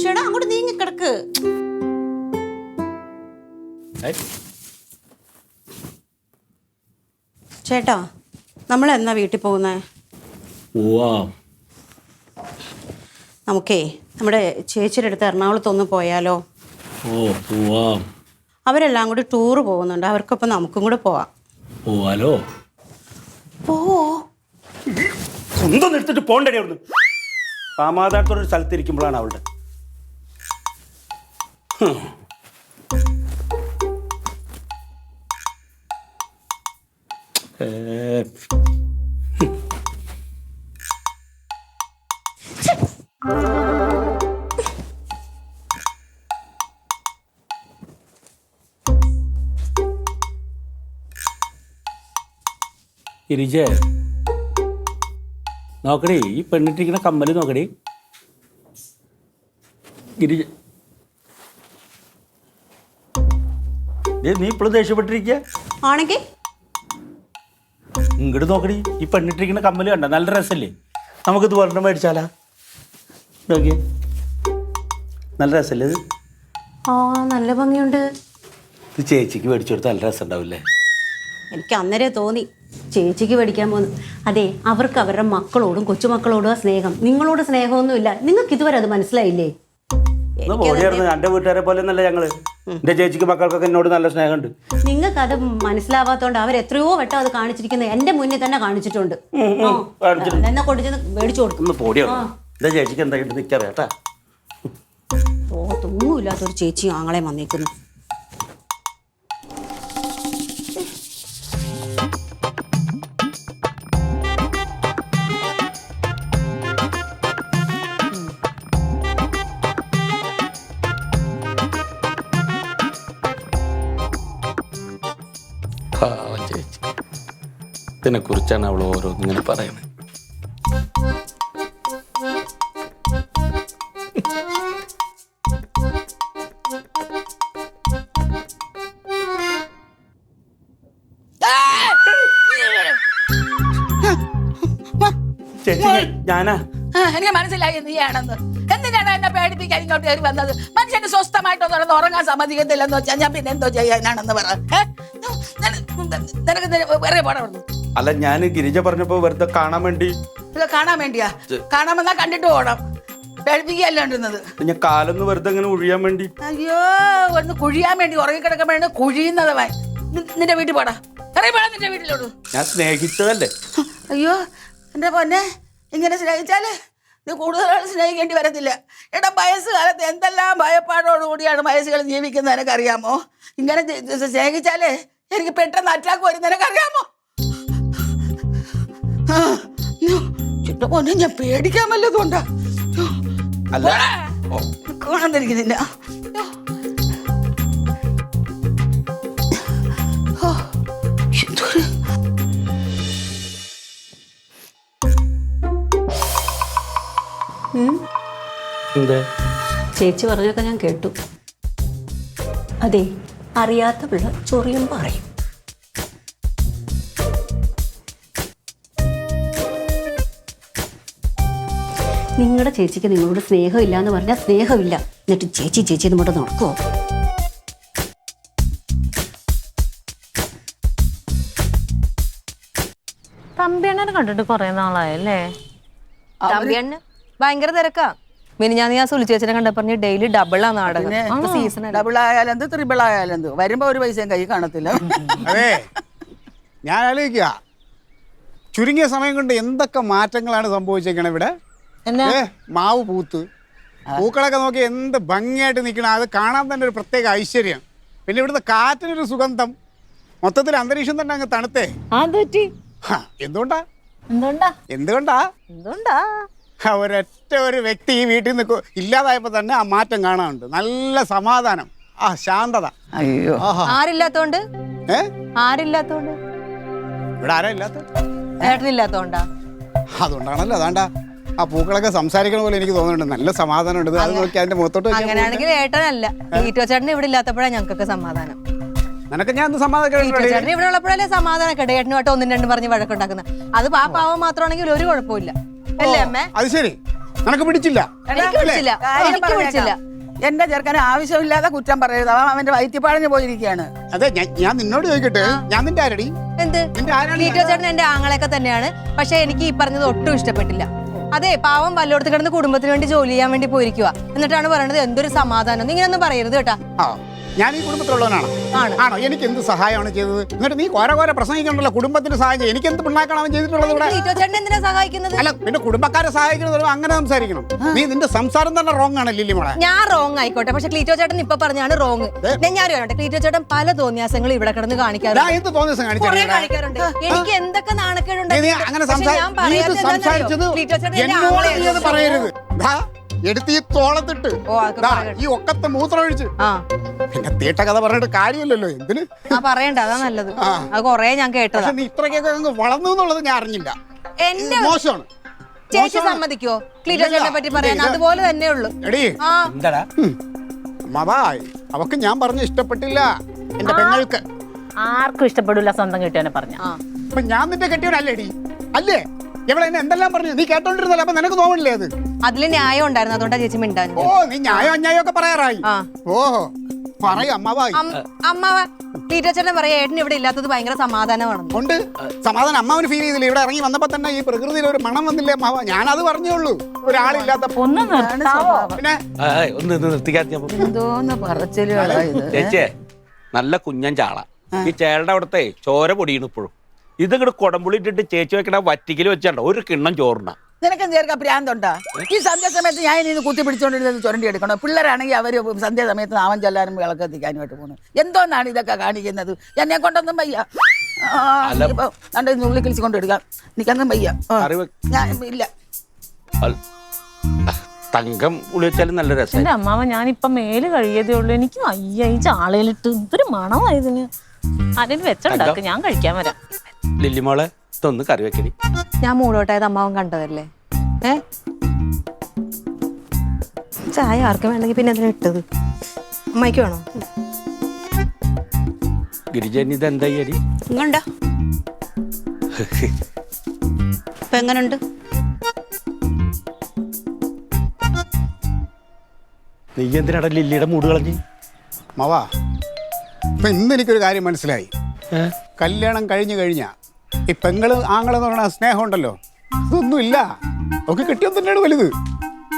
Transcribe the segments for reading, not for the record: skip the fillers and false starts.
ചേട്ടാ അങ്ങോട്ട് നീങ്ങി കിടക്ക്. ചേട്ടാ നമ്മൾ എന്നാ വീട്ടിൽ പോകുന്നേ? നമുക്കേ നമ്മുടെ ചേച്ചിയുടെ അടുത്ത് എറണാകുളത്തൊന്ന് പോയാലോ? അവരെല്ലാം കൂടി ടൂറ് പോകുന്നുണ്ട്, അവർക്കൊപ്പം നമുക്കും കൂടെ പോവാലോ? പോവോ? സ്വന്തം എടുത്തിട്ട് പോണ്ടേ അവിടുന്ന്. സമാധാനത്തോടെ ഒരു സ്ഥലത്തിരിക്കുമ്പോഴാണ് അവളുടെ ഗിരിജ നോക്കടേ, ഈ പെണ്ണിട്ടിരിക്കുന്ന കമ്മല് നോക്കടേ. ഗിരിജ നീ ഇപ്പോഴും ദേഷ്യപ്പെട്ടിരിക്കുക ആണെങ്കിൽ ഇങ്ങോട്ട് നോക്കടി, ഈ പെണ്ണിട്ടിരിക്കുന്ന കമ്മല് കണ്ട നല്ല രസമല്ലേ? നമുക്കിത് പറഞ്ഞ മേടിച്ചാലാ? നോക്കിയേ, നല്ല രസമല്ലേ ഇത്? ആ നല്ല ഭംഗിയുണ്ട്. ഇത് ചേച്ചിക്ക് മേടിച്ചു കൊടുത്താൽ നല്ല രസം ഉണ്ടാവില്ലേ? എനിക്ക് അന്നേരം തോന്നി ചേച്ചിക്ക് മേടിക്കാൻ പോകുന്നു. അതെ, അവർക്ക് അവരുടെ മക്കളോടും കൊച്ചുമക്കളോടും സ്നേഹം, നിങ്ങളോട് സ്നേഹമൊന്നുമില്ല. നിങ്ങൾക്ക് ഇതുവരെ അത് മനസ്സിലായില്ലേ? ഓടിയായിരുന്നു എൻ്റെ വീട്ടുകാരെ പോലെ ഒന്നല്ല ഞങ്ങള്. എൻ്റെ ചേച്ചിക്ക് മക്കൾക്കൊക്കെ എന്നോട് നല്ല സ്നേഹമുണ്ട്. നിങ്ങൾക്ക് അത് മനസ്സിലാവാത്തോണ്ട് അവർ എത്രയോ വട്ടം അത് കാണിച്ചിരിക്കുന്നത് എന്റെ മുന്നിൽ തന്നെ കാണിച്ചിട്ടുണ്ട്. എന്നെ കൊണ്ടുചെന്ന് മേടിച്ചു കൊടുക്കും. എൻ്റെ ചേച്ചിക്ക് എന്തായിട്ട് നിൽക്കാറേട്ടാ. ഓ തൊന്നുമില്ലാത്തൊരു ചേച്ചി ആങ്ങളെ വന്നേക്കുന്നു. ചേച്ചി ഇതിനെ കുറിച്ചാണ് അവൾ ഓരോന്നിങ്ങനെ പറയുന്നത്. ചേച്ചി ഞാനാ. എനിക്ക് മനസ്സിലായി നീയാണെന്ന്. എന്തിനാണ് എന്നെ പേടിപ്പിക്കാൻ ഇങ്ങോട്ട് കയറി വന്നത്? മനുഷ്യന് സ്വസ്ഥമായിട്ടൊന്നും നടന്ന് ഉറങ്ങാൻ സമ്മതിക്കത്തില്ലെന്ന് വെച്ചാൽ ഞാൻ പിന്നെ എന്തോ ചെയ്യാനാണെന്ന് പറ. നിനക്ക് വേറെ പോണം. അല്ല, ഞാൻ ഗിരിജ പറഞ്ഞപ്പോ വെറുതെ കാണാൻ വേണ്ടി. കാണാൻ വേണ്ടിയാ? കാണാൻ വന്നാ കണ്ടിട്ട് പോണം, പേടിപ്പിക്കുകയല്ലോണ്ടിരുന്നത്. ഞാൻ കാലൊന്ന് വെറുതെ ഇങ്ങനെ ഒഴിയാൻ വേണ്ടി. അയ്യോ, ഒന്ന് കുഴിയാൻ വേണ്ടി ഉറങ്ങിക്കിടക്കാൻ വേണ്ടി കുഴിയുന്നതുമായി. നിന്റെ വീട്ടിൽ പോടാ, ഇറങ്ങി പോടാ നിന്റെ വീട്ടിലോട്ട്. ഞാൻ സ്നേഹിച്ചതല്ലേ. അയ്യോ എന്റെ പൊന്നെ, ഇങ്ങനെ സ്നേഹിച്ചാല് നീ കൂടുതൽ സ്നേഹിക്കേണ്ടി വരത്തില്ല. എടാ, വയസ്സുകാലത്ത് എന്തെല്ലാം ഭയപ്പാടോടുകൂടിയാണ് വയസ്സുകൾ ജീവിക്കുന്നത് നിനക്കറിയാമോ? ഇങ്ങനെ സ്നേഹിച്ചാലേ എനിക്ക് പെട്ടെന്ന് അറ്റാക്ക് വരും, നിനക്കറിയാമോ? ചുട്ട പൊന്നെ, ഞാൻ പേടിക്കാൻ വല്ലതുകൊണ്ടാ? കാണാതിരിക്കുന്നില്ല. ചേച്ചി പറഞ്ഞൊക്കെ ഞാൻ കേട്ടു. അതെ, അറിയാത്ത പിള്ള ചൊറിയും പറയും. നിങ്ങളുടെ ചേച്ചിക്ക് നിങ്ങളോട് സ്നേഹമില്ല എന്ന് പറഞ്ഞാൽ സ്നേഹമില്ല. എന്നിട്ട് ചേച്ചി ചേച്ചി നമ്മുടെ നടക്കുവോ? തമ്പിയണ്ണനെ കണ്ടിട്ട് കൊറേ നാളായല്ലേ? തമ്പിയണ്ണ ഭയങ്കര തിരക്കാ. മിനിഞ്ഞാന്ന് ഞാൻ സുലു ചേച്ചനെ കണ്ട പറഞ്ഞ് ഡെയിലി ഡബിളാ നാടകം. ഡബിൾ ആയാലെന്ത് ട്രിപ്പിൾ ആയാലെന്ത്, വരുമ്പോ ഒരു പൈസയും കൈ കാണത്തില്ല. അതെ, ഞാൻ ആലോചിക്കുക ചുരുങ്ങിയ സമയം കൊണ്ട് എന്തൊക്കെ മാറ്റങ്ങളാണ് സംഭവിച്ചേക്കണേ ഇവിടെ. മാവ് പൂക്കളൊക്കെ നോക്കി എന്ത് ഭംഗിയായിട്ട് നിൽക്കണം. അത് കാണാൻ തന്നെ ഒരു പ്രത്യേക ഐശ്വര്യം. പിന്നെ ഇവിടുത്തെ കാറ്റിനൊരു സുഗന്ധം, മൊത്തത്തിൽ അന്തരീക്ഷം തന്നെ അങ്ങ് തണുത്തേ. എന്തുകൊണ്ടാ ഒരൊറ്റ ഒരു വ്യക്തി ഈ വീട്ടിൽ നിന്ന് ഇല്ലാതായപ്പോ തന്നെ ആ മാറ്റം കാണാനുണ്ട്. നല്ല സമാധാനം, ആ ശാന്തത. അയ്യോ, ആരില്ലാത്തോണ്ട്? ഇവിടെ ആരാ ഇല്ലാത്ത? ഏട്ടനില്ലാത്തോണ്ടാ? അതുകൊണ്ടാണല്ലോ. അതാണ്ടാ ആ പൂക്കളൊക്കെ സംസാരിക്കണ പോലെ എനിക്ക് തോന്നുന്നുണ്ട്. നല്ല സമാധാനം ഉണ്ട്. അത് നോക്കി അതിന്റെ മുഖത്തോട്ട്. അങ്ങനെയാണെങ്കിൽ ഏട്ടനല്ല, ഈറ്റോ ചേട്ടൻ ഇവിടെ ഇല്ലാത്തപ്പോഴാണ് ഞങ്ങൾക്കൊക്കെ സമാധാനം. നിനക്ക് ഞാൻ സമാധാനം ചേട്ടൻ ഇവിടെ ഉള്ളപ്പോഴല്ലേ സമാധാനം കേട്ടോ. ഏട്ടനുമായിട്ട് ഒന്നും രണ്ടും പറഞ്ഞ് വഴക്കുണ്ടാക്കുന്നത്. അത് ആ പാവം മാത്രമാണെങ്കിൽ ഒരു കുഴപ്പമില്ല അല്ലേ അമ്മേ? അത് ശരി. നിനക്ക് പിടിച്ചില്ല എനിക്ക് പിടിച്ചില്ല. കാര്യം എനിക്ക് പിടിച്ചില്ല. പറഞ്ഞേക്കാം. എന്റെ ചെറുക്കന് ആവശ്യമില്ലാതെ കുറ്റം പറയരുത്. അവൻ അവന്റെ വയറ്റിപ്പാടിന് പോയിരിക്കുകയാണ്. അതെ ഞാൻ നിന്നോട് ചോദിക്കട്ടെ, ഞാൻ നിന്റെ ആരടി? എന്ത് നിന്റെ ആരാണ്? ക്ലീറ്റോ ചേട്ടൻ എന്റെ ആങ്ങളൊക്കെ തന്നെയാണ്. പക്ഷെ എനിക്ക് ഈ പറഞ്ഞത് ഒട്ടും ഇഷ്ടപ്പെട്ടില്ല. അതെ, പാവം വല്ലോടത്ത് കിടന്ന് കുടുംബത്തിന് വേണ്ടി ജോലി ചെയ്യാൻ വേണ്ടി പോയിരിക്കുക. എന്നിട്ടാണ് പറയണത് എന്തൊരു സമാധാനം. നീ ഇങ്ങനെയൊന്നും പറയരുത് കേട്ടാ. ആ, ഞാൻ ഈ കുടുംബത്തിലുള്ളവനാണോ? ആണ്. ആണോ? എനിക്ക് എന്ത് സഹായമാണ് ചെയ്തത്? എന്നിട്ട് നീ കോര പ്രസംഗിക്കണ്ടല്ലോ കുടുംബത്തിന് സഹായം ചെയ്യും. എനിക്ക് എന്ത് പിണ്ണാക്കാണ് അവൻ ചെയ്തിട്ടുള്ളത് ഇവിടെ? ക്ലീറ്റോ ചേട്ടൻ എന്തിനാ സഹായിക്കുന്നത്? അല്ല, പിന്നെ കുടുംബക്കാരെ സഹായിക്കുന്നത് അങ്ങനെ സംസാരിക്കണം. നീ നിന്റെ സംസാരം തന്നെ റോങ് ആണ് ലില്ലി മോളെ. ഞാൻ റോങ് ആയിക്കോട്ടെ, പക്ഷെ ക്ലീറ്റോ ചേട്ടൻ ഇപ്പൊ പറഞ്ഞാണ് റോങ്. ഞാൻ അറിയാം, ക്ലീറ്റോ ചേട്ടൻ പല തോന്നിയാസങ്ങളും ഇവിടെ കിടന്ന് ഞാൻ കാണിക്കാറുണ്ട്. എന്ത് തോന്നിയ കുറേ കാണിക്കാറുണ്ട്. എനിക്ക് എന്തൊക്കെ നാണക്കേടുണ്ട്. നീ അങ്ങനെ സംസാരിച്ചത് എന്നോട് നീ അത് പറയരുത്. ദാ, എടുത്ത് ഈ തോളത്തിട്ട് ഓ, അതൊക്കെ ദാ, പറയട്ടെ. ഈ ഒക്കത്തെ മൂത്രമൊഴിച്ച് പിന്നെ തീട്ട കഥ പറഞ്ഞിട്ട് കാര്യമില്ലല്ലോ. എന്തിന്? പറയണ്ട, അതാ നല്ലത്. അത് കൊറേ ഞാൻ കേട്ടതാ. പക്ഷെ നീ ഇത്രയ്ക്കൊക്കെ അങ്ങ് വളർന്നു എന്നുള്ളത് ഞാൻ അറിഞ്ഞില്ല. എന്റെ മോശമാണ്. ചേച്ചി സമ്മതിക്കോ ക്ലീറ്റോ ചേട്ടനെ പറ്റി പറയാൻ? അതുപോലെ തന്നെ ഉള്ളു. എടീ, ആ, എന്താടാ മതായി അവക്ക് ഞാൻ പറഞ്ഞ ഇഷ്ടപ്പെട്ടില്ല. എന്റെ പെങ്ങൾക്ക്. ആർക്കും ഇഷ്ടപ്പെടില്ല സ്വന്തം കെട്ടിയവനെ പറഞ്ഞ. അപ്പൊ ഞാൻ നിന്റെ കെട്ടിയവനല്ലേടി? അല്ലേ? എവിടെ എന്നെ എന്തെല്ലാം പറഞ്ഞു നീ കേട്ടോണ്ടിരുന്നല്ലോ. അപ്പൊ നിനക്ക് തോന്നില്ലേ അത്? അതില് ന്യായം ഉണ്ടായിരുന്നു, അതുകൊണ്ടാ ചേച്ചി മിണ്ടാൻ. ഓ, നീ ന്യായം അന്യായം ഒക്കെ പറയാറായി. ആ. ഓഹോ, പറയും അമ്മാവായി. അമ്മാവ ക്ലീറ്റോ ചേട്ടൻ പറയാ ഏട്ടൻ ഇവിടെ ഇല്ലാത്തത് ഭയങ്കര സമാധാനമാണെന്ന്. ഉണ്ട് സമാധാനം. അമ്മാവന് ഫീൽ ചെയ്തില്ല? ഇവിടെ ഇറങ്ങി വന്നപ്പോ തന്നെ ഈ പ്രകൃതിയിൽ ഒരു മണം വന്നില്ലേ അമ്മാവ? ഞാനത് പറഞ്ഞോളൂ. ഒരാളില്ലാത്തപ്പോ ഒന്ന് നിർത്താവോ? പിന്നെ ഒന്ന് നിർത്തിക്കാത്ത എന്തോന്ന് പറച്ചിലുകളാ ഇത്. ചേച്ചേ, നല്ല കുഞ്ഞൻ ചാള. ഈ ചേളുടെ അവിടുത്തെ ചോര പൊടിയാണ് ഇപ്പോഴും. ഇതിങ്ങോട്ട് കുടംപുളി ഇട്ടിട്ട് ചേച്ചി വെക്കണ വറ്റിക്കൽ വെച്ചാണ്ടോ ഒരു കിണ്ണം ചോറിന. നിനക്കും ചേർക്ക ഭ്രാന്തുണ്ടാ? ഈ സന്ധ്യാസമയത്ത് ഞാൻ ഇനി കുത്തി പിടിച്ചോണ്ടിരുന്നത് ചുരണ്ടി എടുക്കണോ? പിള്ളേരാണെങ്കിൽ അവര് സന്ധ്യാസമയത്ത് നാമം ചെല്ലാനും വിളക്കെത്തിക്കാനുമായിട്ട് പോകുന്നു. എന്തോന്നാണ് ഇതൊക്കെ കാണിക്കുന്നത്? എന്നെ കൊണ്ടൊന്നും വയ്യ. ഇപ്പൊ കണ്ട ഉള്ളി കിളിച്ച് കൊണ്ടെടുക്കാം. എനിക്കൊന്നും വയ്യ. ഞാൻ ഇല്ല. തങ്കം പുളി വെച്ചാലും നല്ല രസം. എന്റെ അമ്മാവ ഞാനിപ്പൊ മേല് കഴിയതേ ഉള്ളൂ. എനിക്ക് അയ്യ ഈ ചാളയിലിട്ട് എന്തൊരു മണമായതിന്. അതിന് വെച്ചുണ്ടാക്കും, ഞാൻ കഴിക്കാൻ വരാം. ലില്ലിമോളെ, ഇതൊന്ന് കറി വെക്കടി. ഞാൻ മൂടോട്ടായത് അമ്മാവൻ കണ്ടതല്ലേ? ചായ ആർക്കും വേണമെങ്കിൽ പിന്നെ എന്തിനാ ഇട്ടത്? അമ്മയ്ക്ക് വേണോ? ഗിരിജൻ ഇത് എന്താ അടി? ഇങ്ങോണ്ടാ ഇപ്പൊ എങ്ങനുണ്ട്? നീ എന്തിനാടാ ലില്ലിയുടെ മൂട് കളഞ്ഞ്? മാവാ, ഇപ്പൊ ഇന്ന് എനിക്കൊരു കാര്യം മനസ്സിലായി. കല്യാണം കഴിഞ്ഞു കഴിഞ്ഞാ ഈ പെങ്ങള് ആങ്ങളെന്ന് പറയുന്ന സ്നേഹം ഉണ്ടല്ലോ, ഇതൊന്നും ഇല്ല. ഒക്കെ കിട്ടിയാൽ തന്നെയാണ് വലുത്.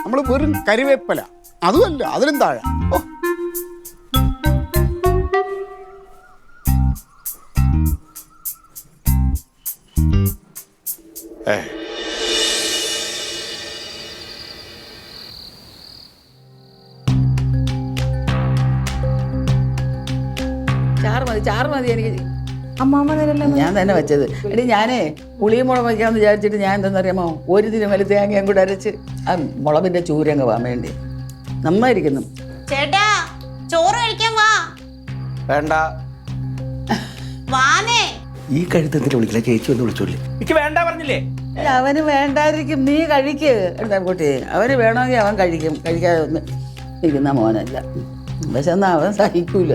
നമ്മൾ വെറും കരിവേപ്പല, അതുമല്ല അതിലും താഴെ. ഓ, ചാറ് മതി എനിക്ക്. അമ്മാമ്മ തരല്ലേ? ഞാൻ തന്നെ വെച്ചത്. എടി ഞാനേ പുളിയും മുളക് വയ്ക്കാമെന്ന് വിചാരിച്ചിട്ട് ഞാൻ എന്തെന്നറിയാമോ, ഒരു തിരുമല തേങ്ങയും കൂടെ അരച്ച് ആ മുളകിന്റെ ചൂരങ്ങ് പോകാൻ വേണ്ടി നന്നായിരിക്കുന്നു. ചേട്ടാ, ചോറ് കഴിക്കാൻ വാ. വേണ്ട. വാനേ. ഈ കഴുത്തത്തിന് വിളിക്കില്ല, ചേച്ചി ഒന്ന് വിളിച്ചോളി. എനിക്ക് വേണ്ട പറഞ്ഞില്ലേ? അവന് വേണ്ടായിരിക്കും, നീ കഴിക്ക്. എന്താ കുട്ടി, അവന് വേണമെങ്കിൽ അവൻ കഴിക്കും. കഴിക്കാതെ ഒന്ന് ഇരിക്കുന്ന മോനല്ല. പക്ഷെ എന്നാ അവൻ സഹിക്കൂല.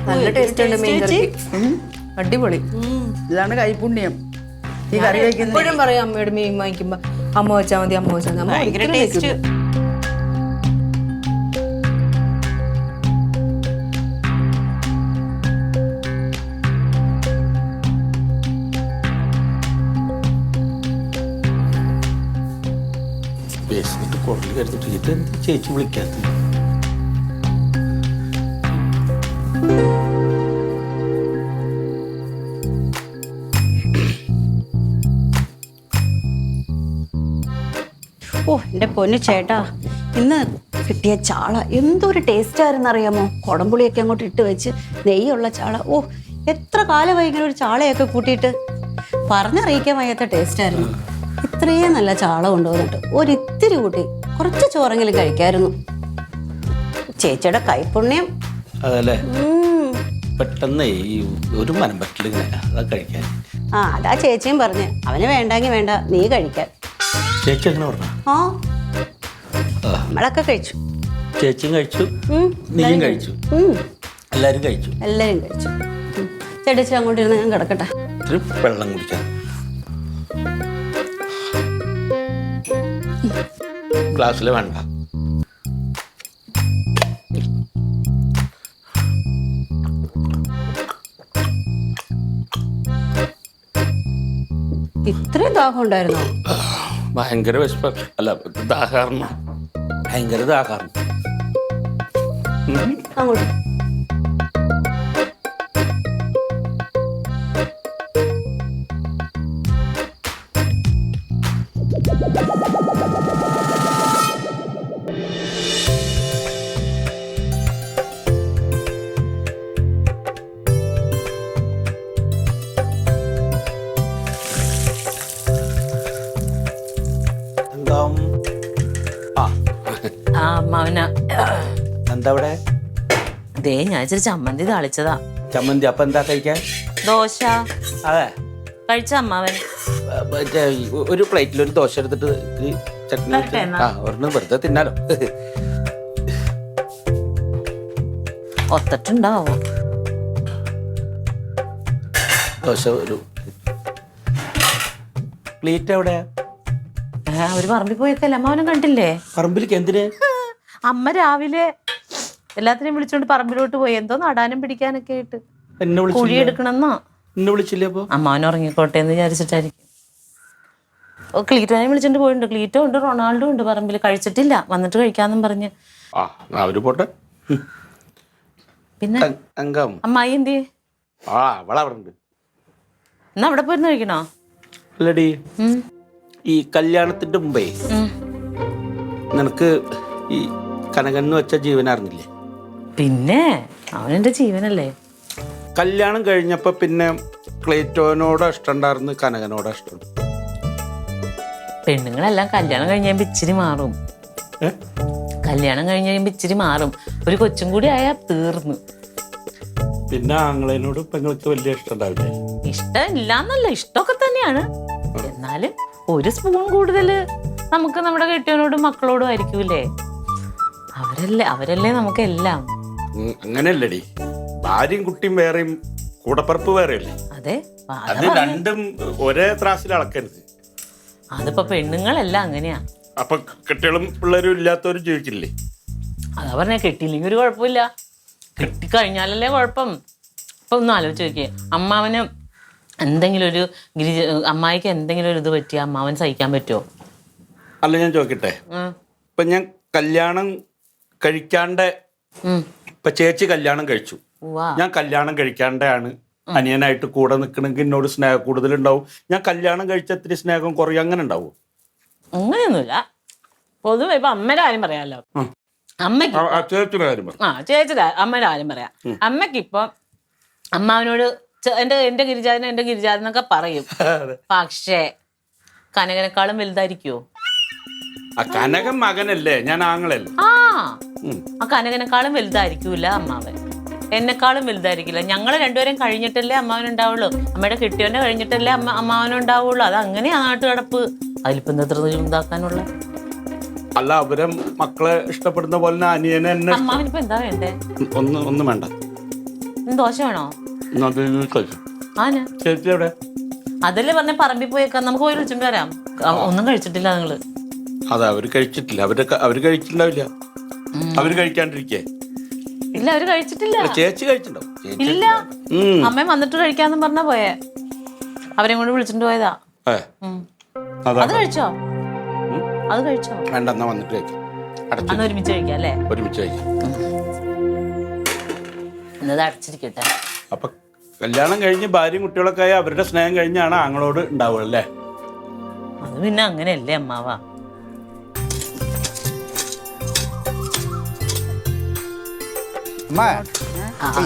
നല്ല ടേസ്റ്റ് ഉണ്ട് മീൻ കറി. അടിപൊളി. ഇതാണ് കൈപുണ്യം ഈ കറി വയ്ക്കുന്നത്. എപ്പോഴും പറയും അമ്മയോട് മീൻ വാങ്ങിക്കുമ്പോ അമ്മ വെച്ചാൽ മതി, അമ്മ വെച്ചാൽ മതി. ഭയങ്കര ടേസ്റ്റ്. കുറച്ച് കരുതിട്ട് ഇത് ചേച്ചി വിളിക്കാത്ത. ഓ, എൻ്റെ പൊന്നു ചേട്ടാ, ഇന്ന് കിട്ടിയ ചാള എന്തൊരു ടേസ്റ്റ് ആയിരുന്നു അറിയാമോ? കുടംപുളിയൊക്കെ അങ്ങോട്ട് ഇട്ട് വെച്ച് നെയ്യുള്ള ചാള. ഓ, എത്ര കാലമായി ഇങ്ങനെ ഒരു ചാളയൊക്കെ കൂട്ടിയിട്ട്. പറഞ്ഞറിയിക്കാൻ വയ്യാത്ത ടേസ്റ്റ് ആയിരുന്നു. ഇത്രയും നല്ല ചാള കൊണ്ടുവന്നിട്ട് ഒരിത്തിരി കൂട്ടി കുറച്ച് ചോറെങ്കിലും കഴിക്കായിരുന്നു. ചേച്ചിയുടെ കൈപ്പുണ്യം. അതല്ലേ, പെട്ടെന്ന് ഈ ഒരു മനം പറ്റില്ല ഇങ്ങനെ അതാ കഴിക്കാൻ. ആ, അതാ ചേച്ചിയും പറഞ്ഞ് അവന് വേണ്ടെങ്കിൽ വേണ്ട, നീ കഴിക്കാൻ. ചേച്ചി അങ്ങനെ പറഞ്ഞ? ആ, നമ്മളൊക്കെ കഴിച്ചു. ചേച്ചിയും കഴിച്ചു, നീയും കഴിച്ചു, എല്ലാരും കഴിച്ചു. എല്ലാരും കഴിച്ചു. ചേട്ടച്ചി അങ്ങോട്ട് ഇരുന്ന് ഞാൻ കിടക്കട്ടെ. ഇത്തിരി വെള്ളം കുടിക്കാം. ഗ്ലാസ്സിൽ വേണ്ട. ഇത്രയും ദാഹം ഉണ്ടായിരുന്നോ? ഭയങ്കര വിശപ്പ്. അല്ല, ദാഹാർന്ന്. ഭയങ്കര ദാഹാർന്ന്. അങ്ങോട്ട് എന്താ അമ്മാവന എന്താ ഇവിടെ? ദേ ഞാൻ ഇച്ചിരി ചമ്മന്തി താളിച്ചതാ. ചമ്മന്തി. അപ്പൊ എന്താ കഴിക്കാൻ? ദോശ അതെ. കഴിച്ച അമ്മാവൻ? മറ്റേ ഒരു പ്ലേറ്റിൽ ഒരു ദോശ എടുത്തിട്ട് ഇത്തിരി ചട്നി തരട്ടെ എന്നാ? ഒരെണ്ണം വെറുതെ തിന്നാലോ. ഒത്തിട്ടുണ്ടാവോ? ദോശ ഒരു പ്ലേറ്റ്. എവിടെയാ? അവര് പറമ്പിൽ പോയേക്കല്ലേ, അമ്മാവനും കണ്ടില്ലേ? പറമ്പിലേക്ക് എന്തിന്? അമ്മ രാവിലെ എല്ലാത്തിനെയും വിളിച്ചോണ്ട് പറമ്പിലോട്ട് പോയി, എന്തോ നടാനും പിടിക്കാനൊക്കെ ആയിട്ട്. എന്നെ കുഴി വിളിച്ചില്ല. എടുക്കണമെന്നോ? എന്നെ വിളിച്ചില്ലേ? അപ്പൊ അമ്മാവൻ ഉറങ്ങിക്കോട്ടെ എന്ന് വിചാരിച്ചിട്ടായിരിക്കും. ക്ലീറ്റോനെ വിളിച്ചോണ്ട് പോയിട്ടുണ്ട്. ക്ലീറ്റോ ഉണ്ട്, റൊണാൾഡോ ഉണ്ട് പറമ്പിൽ. കഴിച്ചിട്ടില്ല, വന്നിട്ട് കഴിക്കാന്നും പറഞ്ഞ്. ആ, അവര് പോട്ടെ. പിന്നെ അങ്കം. അമ്മായി എന്തിയെ? ആ, അവളവിടെ ഉണ്ട്. എന്നാ അവിടെ പോയിരുന്ന് കഴിക്കണോ? അല്ലടി, ഈ കല്യാണത്തിന്റെ മുമ്പേ നിനക്ക് ഈ കനകന്ന് വെച്ച ജീവനായിരുന്നില്ലേ? പിന്നെ അവനെന്റെ ജീവനല്ലേ. കല്യാണം കഴിഞ്ഞപ്പോ പിന്നെ ക്ലേറ്റോനോട് ഇഷ്ടമുണ്ടായിരുന്നു, കനകനോട് ഇഷ്ടമുണ്ട്. പെണ്ണുങ്ങളെല്ലാം കല്യാണം കഴിഞ്ഞ് കഴിയുമ്പോ ഇച്ചിരി മാറും. കല്യാണം കഴിഞ്ഞ് കഴിയുമ്പോ ഇച്ചിരി മാറും. ഒരു കൊച്ചും കൂടി ആയാ തീർന്നു. പിന്നെ ആങ്ങളേനോട് പെങ്ങൾക്ക് വലിയ ഇഷ്ടം ഉണ്ടാവില്ലേ? ഇഷ്ടം ഇല്ലാന്നല്ല, ഇഷ്ടമൊക്കെ തന്നെയാണ്. എന്നാലും ഒരു സ്പൂൺ കൂടുതൽ നമുക്ക് നമ്മുടെ കെട്ടിയവനോടും മക്കളോടും ആയിരിക്കൂലേ. അവരല്ലേ നമുക്ക് എല്ലാം. അങ്ങനെയല്ലടി, ഭാര്യയും കുട്ടിയും വേറെയും കൂടപ്പറപ്പ് വേറെയല്ലേ? അതെ, അത് രണ്ടും ഒരേ ത്രാസിൽ അളക്കരുത്. അതിപ്പോ പെണ്ണുങ്ങളെല്ലാം അങ്ങനെയാ. അപ്പൊ കുട്ടികളും പിള്ളേരും ഇല്ലാത്തവരും ജീവിക്കില്ലേ? അതാ പറഞ്ഞ, കെട്ടിയില്ലെങ്കിൽ ഒരു കുഴപ്പമില്ല, കെട്ടിക്കഴിഞ്ഞാലല്ലേ കുഴപ്പം. ഇപ്പൊ ഒന്ന് ആലോചിച്ച് നോക്കിയേ, അമ്മാവന് എന്തെങ്കിലും ഒരു അമ്മായിക്ക് എന്തെങ്കിലും ഒരു ഇത് പറ്റിയ അമ്മാവൻ സഹിക്കാൻ പറ്റുമോ? അല്ല, ഞാൻ ചോദിക്കട്ടെ, ഇപ്പൊ ഞാൻ കല്യാണം കഴിക്കാണ്ട്, ഇപ്പൊ ചേച്ചി കല്യാണം കഴിച്ചു, ഞാൻ കല്യാണം കഴിക്കാണ്ടാണ് അനിയനായിട്ട് കൂടെ നിൽക്കണമെങ്കിൽ എന്നോട് സ്നേഹം കൂടുതലുണ്ടാവും. ഞാൻ കല്യാണം കഴിച്ച ഇത്തിരി സ്നേഹം കുറയും, അങ്ങനെ ഉണ്ടാവും? അങ്ങനെയൊന്നുമില്ല. പൊതുവെ ഇപ്പൊ അമ്മയുടെ കാര്യം പറയാമല്ലോ. അമ്മയ്ക്ക് ചേച്ചിയുടെ കാര്യം പറ. ചേച്ചിയുടെ അമ്മയുടെ കാര്യം പറയാം. അമ്മയ്ക്കിപ്പൊ അമ്മാവനോട് എന്റെ ഗിരിജാതൻ എന്നൊക്കെ പറയും. പക്ഷേ കനകനേക്കാളും വലുതായിരിക്കുവോ? കനകൻ മകനല്ലേ, ഞാൻ ആങ്ങളല്ലേ. ആ കനകനേക്കാളും വലുതായിരിക്കൂല അമ്മാവൻ, എന്നെക്കാളും വലുതായിരിക്കില്ല. ഞങ്ങള് രണ്ടുപേരും കഴിഞ്ഞിട്ടല്ലേ അമ്മാവനുണ്ടാവുള്ളൂ. അമ്മയുടെ കെട്ടിയവനെ കഴിഞ്ഞിട്ടല്ലേ അമ്മാവനുണ്ടാവുള്ളൂ. അത് അങ്ങനെയാ നാട്ടുകടപ്പ്. അതിലിപ്പോ എത്ര ഇതാക്കാനുള്ള? അല്ല, അവരെ മക്കളെ ഇഷ്ടപ്പെടുന്ന പോലെ അനിയനെ എന്നെ. അമ്മാവനിപ്പോ എന്താ വേണ്ടേ? ഒന്നും വേണ്ട. ദോശ വേണോ? ചേച്ചി എവിടെ? അതല്ലേ പറഞ്ഞ പറമ്പിൽ പോയേക്കാം, നമുക്ക് പോയി വിളിച്ചിട്ട് വരാം. ഒന്നും കഴിച്ചിട്ടില്ല നിങ്ങള്? അതെ, അവര് കഴിച്ചിട്ടില്ല. അവര് കഴിച്ചിട്ടുണ്ടാവില്ല. അവര് കഴിക്കാണ്ടിരിക്കേ? ഇല്ല, അവര് കഴിച്ചിട്ടില്ല. ചേച്ചി കഴിച്ചിട്ടുണ്ടാവും. ഇല്ല, അമ്മ വന്നിട്ട് കഴിക്കാന്നും പറഞ്ഞാ പോയേ. അവരെ കൊണ്ട് വിളിച്ചിട്ട് പോയതാ. അത് കഴിച്ചോ? അത് കഴിച്ചോ? വേണ്ട, എന്നാ വന്നിട്ട് കഴിക്കാം. അന്ന് ഒരുമിച്ച് കഴിക്കാം അല്ലേ? ഒരുമിച്ച് കഴിക്കാം. എന്നത് അടച്ചിരിക്കട്ടെ. അപ്പൊ കല്യാണം കഴിഞ്ഞ് ഭാര്യയും കുട്ടികളൊക്കെ ആയി അവരുടെ സ്നേഹം കഴിഞ്ഞാണ് ആങ്ങളോട് ഉണ്ടാവുക അല്ലേ? അത് പിന്നെ അങ്ങനെയല്ലേ അമ്മാവാ.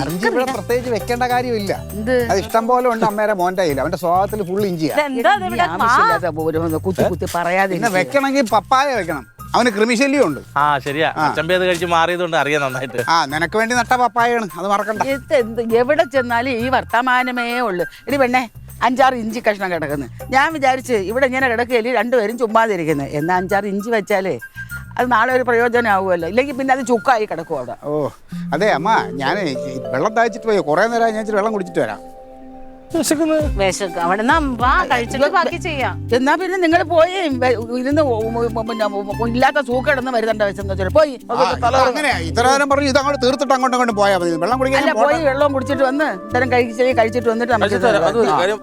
ഇഞ്ചി ഇവിടെ പ്രത്യേകിച്ച് വെക്കേണ്ട കാര്യമില്ല. അത് ഇഷ്ടം പോലെ ഉണ്ട് അമ്മേരെ മോന്റെ കയ്യിൽ. അവന്റെ സ്വഭാവത്തിൽ ഫുൾ ഇഞ്ചിയാ. കുത്തി കുത്തി പറയാതെ പിന്നെ വെക്കണമെങ്കിൽ പപ്പായ വെക്കണം. അവന് കൃമിശല്യം ഉണ്ട്. ആ ശരിയാ, ചമ്പയത് കഴിച്ച് മാറിയതുകൊണ്ട് അറിയാം നന്നായിട്ട്. നിനക്ക് വേണ്ടി നട്ട പപ്പായാണ്, അത് മറക്കണ്ട. എവിടെ ചെന്നാലും ഈ വർത്തമാനമേ ഉള്ളു. ഇനി പെണ്ണെ 5-6 ഇഞ്ചി കഷ്ണം കിടക്കുന്നു. ഞാൻ വിചാരിച്ച് ഇവിടെ ഇങ്ങനെ കിടക്കുകയല്ലേ രണ്ടുപേരും ചുമ്മാതിരിക്കുന്നത്. എന്നാൽ 5-6 ഇഞ്ചി വെച്ചാലേ അത് നാളെ ഒരു പ്രയോജനമാവുമല്ലോ. ഇല്ലെങ്കിൽ പിന്നെ അത് ചുക്കായി കിടക്കും അവിടെ. ഓ അതെ അമ്മ, ഞാൻ വെള്ളം താഴ്ച്ചിട്ട് പോയി. കുറേ നേരമായി ഞാൻ വെള്ളം കുടിച്ചിട്ട് വരാം. വിശക്ക് അവിടെ വാ കഴിച്ചിട്ട് ബാക്കി ചെയ്യാം. എന്നാ പിന്നെ നിങ്ങൾ പോയി ഇരുന്ന് പിന്നെ ഇല്ലാത്ത സൂക്കിടന്ന് വരുന്നുണ്ട് വെച്ചെന്ന് പോയി അങ്ങനെ ഇത്ര നേരം പറഞ്ഞു ഇത് അങ്ങോട്ട് തീർത്തിട്ട് അങ്ങോട്ട് പോയാൽ മതി. വെള്ളം കുടിക്കാൻ അല്ല പോയി വെള്ളം കുടിച്ചിട്ട് വന്ന് ഇത്തരം കഴിച്ചിട്ട് വന്നിട്ട് നമുക്ക്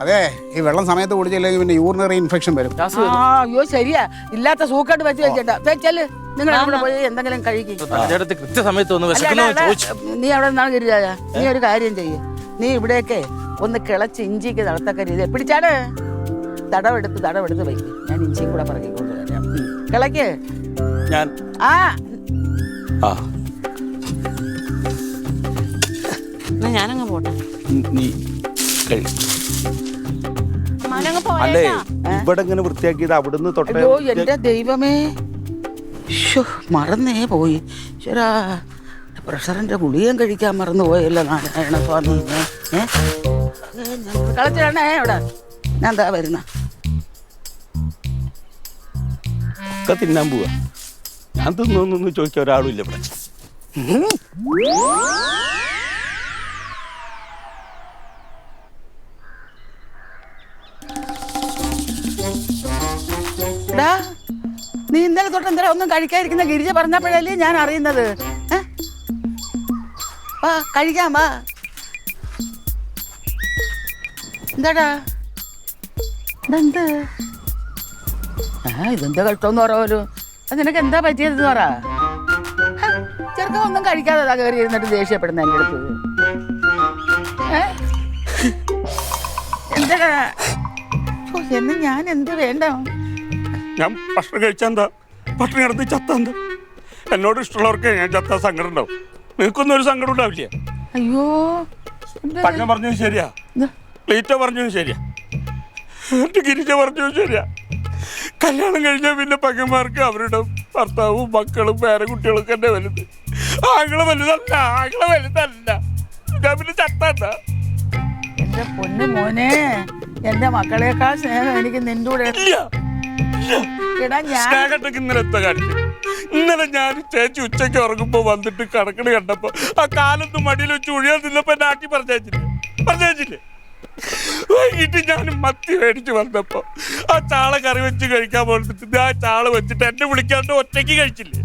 അതെ, ഈ വെള്ളം സമയത്ത് കുടിച്ചില്ലെങ്കിൽ പിന്നെ യൂറിനറി ഇൻഫെക്ഷൻ വരും. അയ്യോ ശരിയാ, ഇല്ലാത്ത സൂക്കായിട്ട് വെച്ചിട്ടാ വെച്ചല് നിങ്ങൾ അവിടെ പോയി എന്തെങ്കിലും കഴിക്കും. കൃത്യസമയത്ത് ഒന്ന് നീ അവിടെ നിന്നാണ് ഗിരിരാജ, നീ ഒരു കാര്യം ചെയ്യ്, നീ ഇവിടെയൊക്കെ ഒന്ന് കിളച്ച് ഇഞ്ചിക്ക് തളത്തക്ക രീതി പിടിച്ചാണ് തടവെടുത്ത് വയ്ക്കും. ഞാൻ ഇഞ്ചിയും കൂടെ പറക്കിക്കൊണ്ട് വരാം. കിളക്ക് ഞാൻ ആ ഞാനങ്ങ് പോട്ടെ. നീ അല്ലേ ഇവിടെ ഇങ്ങനെ വൃത്തിയാക്കിയത് അവിടുന്ന് തൊട്ടേ. അയ്യോ എന്റെ ദൈവമേ, മറന്നേ പോയി. ശരാ, പ്രഷറിന്റെ ഗുളികയും കഴിക്കാൻ മറന്നു പോയല്ലോ നാരായണ സ്വാമി. കളത്തിലാണേ അവിടെ ഞാൻ എന്താ വരുന്ന ഒക്കെ തിന്നാൻ പോവാ. ഞാൻ തിന്നൊന്നും ചോദിക്കാൻ ഒരാളും ഇല്ല ഇവിടെ. നീ ഇന്നലെ തൊട്ട് എന്താ ഒന്നും കഴിക്കാതിരിക്കുന്ന ഗിരിജ പറഞ്ഞപ്പോഴല്ലേ ഞാൻ അറിയുന്നത്. വാ കഴിക്കാം, വാ. എന്താടാ ഇതെന്ത് ഇതെന്താ കഴിച്ചോന്ന് പറയാലോ. അത് നിനക്ക് എന്താ പറ്റിയത് പറ. ചെറുക്കം ഒന്നും കഴിക്കാതെ കയറി ഇരുന്നിട്ട് ദേഷ്യപ്പെടുന്ന എൻ്റെ അടുത്ത്. എന്താടാ എന്ന് ഞാൻ എന്ത് വേണ്ട. ഞാൻ ഭക്ഷണം കഴിച്ചാന്താ പട്ടിണി കിടന്ന് ചത്താന്താ? എന്നോട് ഇഷ്ടമുള്ളവർക്ക് ഞാൻ ചത്താ സങ്കടം ഉണ്ടാവും. നിനക്കൊന്നും ഒരു സങ്കടം ഉണ്ടാവില്ല. അയ്യോ പങ്ങ പറഞ്ഞത് ശരിയാ, പ്ലീറ്റ പറഞ്ഞതും ശരിയാ, എന്റെ ഗിരിജ പറഞ്ഞതും ശരിയാ. കല്യാണം കഴിഞ്ഞാൽ പിന്നെ പങ്ങന്മാർക്ക് അവരുടെ ഭർത്താവും മക്കളും പേരക്കുട്ടികളൊക്കെ എന്നെ വലുത്. ആങ്ങളെ വലുതല്ല. ഞാൻ പിന്നെ ചത്താന്താ? എന്റെ പൊന്നു മോനെ, എന്റെ മക്കളെക്കാൾ സ്നേഹം എനിക്ക് നിന്റെ കൂടെ. ഇന്നലെ ഞാൻ ചേച്ചി ഉച്ചയ്ക്ക് ഉറങ്ങുമ്പോ വന്നിട്ട് കണക്കിന് കണ്ടപ്പോ ആ കാലൊന്നും മടിയിൽ വെച്ച് ഉഴിയാൻ നിന്നപ്പോ എന്നെ ആട്ടി പറഞ്ഞേച്ചില്ലേ. വൈകിട്ട് ഞാൻ മത്തി മേടിച്ച് വന്നപ്പോ ആ ചാള കറി വെച്ച് കഴിക്കാൻ പോയിട്ട് ആ ചാള വെച്ചിട്ട് എന്നെ വിളിക്കാണ്ട് ഒറ്റയ്ക്ക് കഴിച്ചില്ലേ.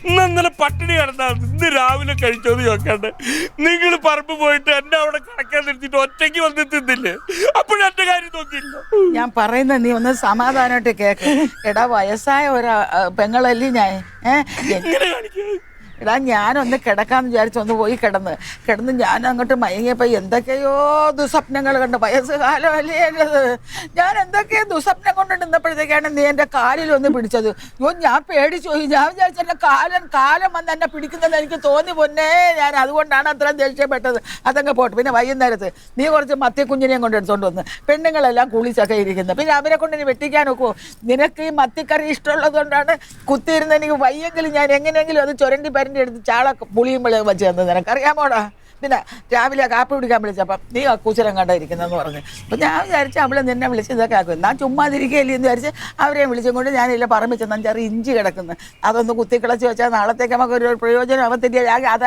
ഇന്നലെ പട്ടിണി കിടന്നാണ്. ഇന്ന് രാവിലെ കഴിച്ചോന്ന് ചോദിക്കാണ്ട് നിങ്ങൾ പറമ്പ് പോയിട്ട് എന്നെ അവിടെ കിടക്കാൻ നിർത്തിയിട്ട് ഒറ്റയ്ക്ക് വന്ന് തിന്നില്ലേ. അപ്പോഴും എന്റെ കാര്യം നോക്കിയില്ല. ഞാൻ പറയുന്നത് നീ ഒന്ന് സമാധാനമായിട്ട് കേക്ക്. എടാ വയസ്സായ ഒരു പെങ്ങളല്ലേ ഞാൻ. എങ്ങനെ കാണിക്കുക? എടാ ഞാനൊന്ന് കിടക്കാന്ന് വിചാരിച്ചൊന്ന് പോയി കിടന്ന് ഞാൻ അങ്ങോട്ട് മയങ്ങിയപ്പോ എന്തൊക്കെയോ ദുസ്വപ്നങ്ങൾ കണ്ട്. വയസ്സുകാലം അല്ലേ എന്നത്. ഞാൻ എന്തൊക്കെയോ ദുസ്വപ്നം കൊണ്ടിരുന്നപ്പോഴത്തേക്കാണ് നീ എൻ്റെ കാലിലൊന്ന് പിടിച്ചത്. ഞാൻ പേടിച്ചു പോയി. ഞാൻ വിചാരിച്ച എൻ്റെ കാലം വന്ന് എന്നെ പിടിക്കുന്നത് എനിക്ക് തോന്നി പൊന്നേ. ഞാൻ അതുകൊണ്ടാണ് അത്രയും ദേഷ്യപ്പെട്ടത്. അതങ്ങ് പോട്ടെ. പിന്നെ വൈകുന്നേരത്ത് നീ കുറച്ച് മത്തി കുഞ്ഞിനെയും കൊണ്ട് എടുത്തോണ്ട് വന്ന് പെണ്ണുങ്ങളെല്ലാം കുളിച്ചൊക്കെ ഇരിക്കുന്നത്. പിന്നെ അവരെ കൊണ്ട് ഇനി വെട്ടിക്കാൻ നോക്കുമോ? നിനക്ക് ഈ മത്തിക്കറി ഇഷ്ടമുള്ളത് കൊണ്ടാണ് കുത്തിയിരുന്ന് എനിക്ക് വയ്യെങ്കിലും ഞാൻ എങ്ങനെയെങ്കിലും അത് ചുരണ്ടി എടുത്ത് ചാള പുളിയും വെള്ളം വെച്ച് തന്നത് നിനക്കറിയാമോടാ. പിന്നെ രാവിലെ കാപ്പി കുടിക്കാൻ വിളിച്ചപ്പം നീ അക്കൂച്ചരം കണ്ടിരിക്കുന്നെന്ന് പറഞ്ഞു. അപ്പം ഞാൻ വിചാരിച്ചു അവളെ നിന്നെ വിളിച്ച് ഇതൊക്കെ ആക്കും. ഞാൻ ചുമ്മാതിരിക്കുകയല്ലേ എന്ന് വിചാരിച്ച് അവരെയും വിളിച്ചും കൊണ്ട് ഞാനില്ല പറമ്പിൽ ചെന്നാൽ ചെറിയ ഇഞ്ചി കിടക്കുന്നു. അതൊന്ന് കുത്തിക്കിളച്ച് വെച്ചാൽ നാളത്തേക്ക് നമുക്ക് ഒരു പ്രയോജനം ആവത്തില്ല. അത്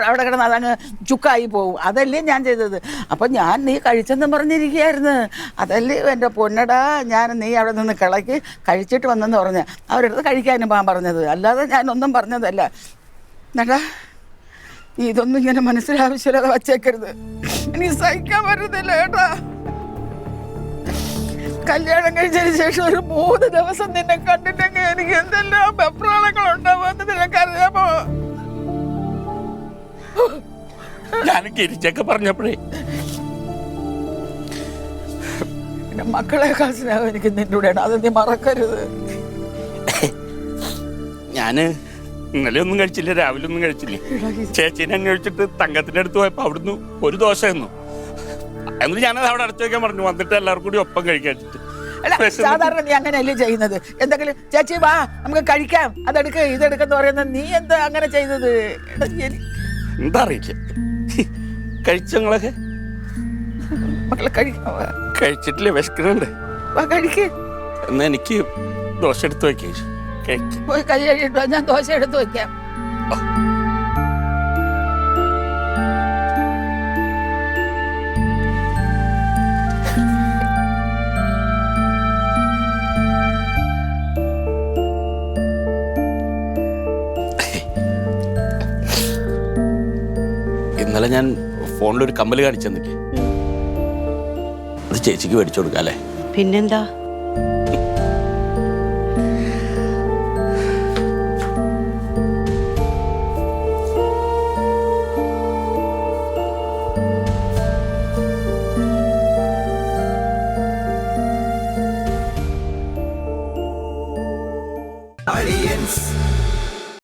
അവിടെ കിടന്ന് അതങ്ങ് ചുക്കായി പോകും. അതല്ലേ ഞാൻ ചെയ്തത്. അപ്പം ഞാൻ നീ കഴിച്ചെന്നും പറഞ്ഞിരിക്കുകയായിരുന്നു. അതല്ലേ എൻ്റെ പൊന്നടാ. നീ അവിടെ നിന്ന് കിളക്കി കഴിച്ചിട്ട് വന്നെന്ന് പറഞ്ഞ് അവരെടുത്ത് കഴിക്കാനും പോകാൻ പറഞ്ഞത്. അല്ലാതെ ഞാനൊന്നും പറഞ്ഞതല്ല. നടാ ഇതൊന്നും ഇങ്ങനെ മനസ്സിലാവശ്യമില്ലാതെ വച്ചേക്കരുത്. എനിക്ക് സഹിക്കാൻ പറ്റുന്നില്ല കേട്ടാ. കല്യാണം കഴിച്ചതിന് ശേഷം ഒരു 3 ദിവസം നിന്നെ കണ്ടിട്ടെങ്കിൽ എനിക്ക് എന്തെല്ലാം വെപ്രാളങ്ങൾ ഉണ്ടാവുമെന്ന് നിനക്കറിയാമോ? ഞാൻ ഗിരിജൊക്കെ പറഞ്ഞപ്പോഴേ എന്റെ മക്കളെക്കാൾ സ്നേഹം എനിക്ക് നിന്റെ കൂടെയാണ്. അത് നീ മറക്കരുത്. ഞാന് ഇന്നലെ ഒന്നും കഴിച്ചില്ല, രാവിലെ ഒന്നും കഴിച്ചില്ലേ. ചേച്ചീനെ അന്വേഷിച്ചിട്ട് തങ്കത്തിന്റെ അടുത്ത് പോയപ്പോ അവിടുന്ന് ഒരു ദോശ തന്നു. എന്നിട്ട് ഞാനത് അവിടെ അടച്ചു വെക്കാൻ പറഞ്ഞു. വന്നിട്ട് എല്ലാവർക്കും കൂടി ഒപ്പം കഴിക്കാച്ചിട്ട്. സാധാരണ നീ അങ്ങനെയല്ലേ ചെയ്യുന്നത്? എന്തെങ്കിലും ചേച്ചി വാ നമുക്ക് കഴിക്കാം, അതെടുക്ക് ഇതെടുക്കെന്ന് പറയുന്നത്. നീ എന്താ അങ്ങനെ ചെയ്തത്? എന്താ അറിയില്ല. കഴിച്ചങ്ങളൊക്കെ മക്കളെ കഴിക്കാം. കഴിച്ചിട്ടില്ലേ? വിശക്കുന്നുണ്ട്. കഴിക്ക്. എന്നാ എനിക്ക് ദോശ എടുത്ത് വയ്ക്കേ. പോയി കൈ കഴിയിട്ടോ, ഞാൻ ദോശ എടുത്ത് വയ്ക്കാം. ഇന്നലെ ഞാൻ ഫോണിലൊരു കമ്മൽ കാണിച്ചു തന്നില്ലേ, അത് ചേച്ചിക്ക് മേടിച്ചു കൊടുക്കാം അല്ലേ? പിന്നെന്താ?